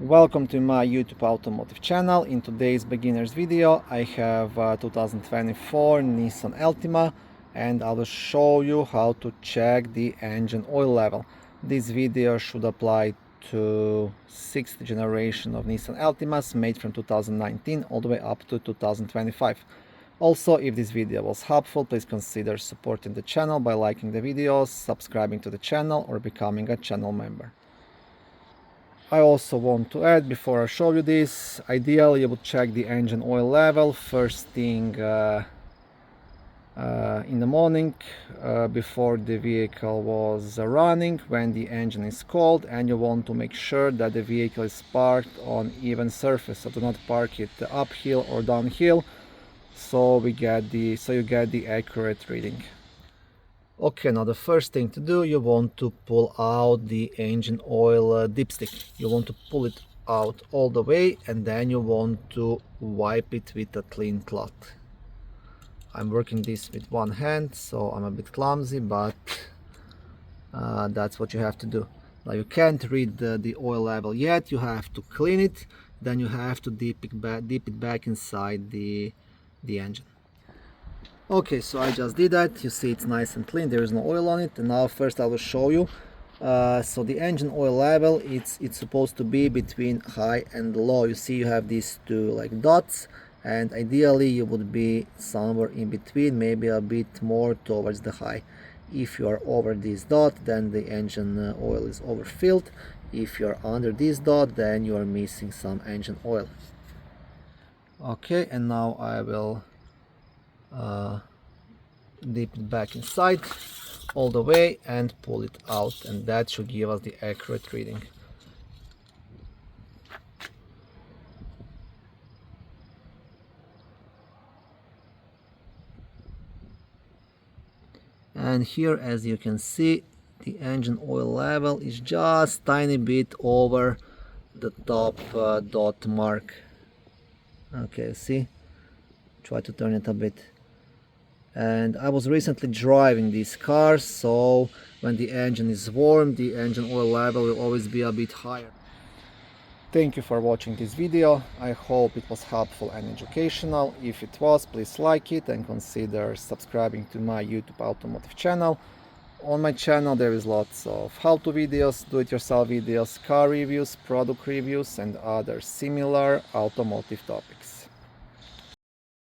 Welcome to my YouTube automotive channel. In today's beginners video I have 2024 Nissan Altima and I will show you how to check the engine oil level. This video should apply to 6th generation of Nissan Altimas made from 2019 all the way up to 2025. Also, if this video was helpful, please consider supporting the channel by liking the videos, subscribing to the channel or becoming a channel member. I also want to add, before I show you this, ideally you would check the engine oil level first thing in the morning before the vehicle was running, when the engine is cold, and you want to make sure that the vehicle is parked on even surface, so do not park it uphill or downhill, so you get the accurate reading. Okay, now the first thing to do, you want to pull out the engine oil dipstick. You want to pull it out all the way and then you want to wipe it with a clean cloth. I'm working this with one hand, so I'm a bit clumsy, but that's what you have to do. Now you can't read the oil level yet, you have to clean it, then you have to dip it back inside the engine. Okay, so I just did that. You see it's nice and clean, there is no oil on it. And now first I will show you. So the engine oil level, it's supposed to be between high and low. You see you have these two like dots, and ideally you would be somewhere in between, maybe a bit more towards the high. If you are over this dot, then the engine oil is overfilled. If you are under this dot, then you are missing some engine oil. Okay, and now I will dip it back inside all the way and pull it out, and that should give us the accurate reading. And here, as you can see, the engine oil level is just tiny bit over the top dot mark. Okay, see, try to turn it a bit. And I was recently driving these cars, so when the engine is warm, the engine oil level will always be a bit higher. Thank you for watching this video. I hope it was helpful and educational. If it was, please like it and consider subscribing to my YouTube automotive channel. On my channel there is lots of how-to videos, do-it-yourself videos, car reviews, product reviews and other similar automotive topics.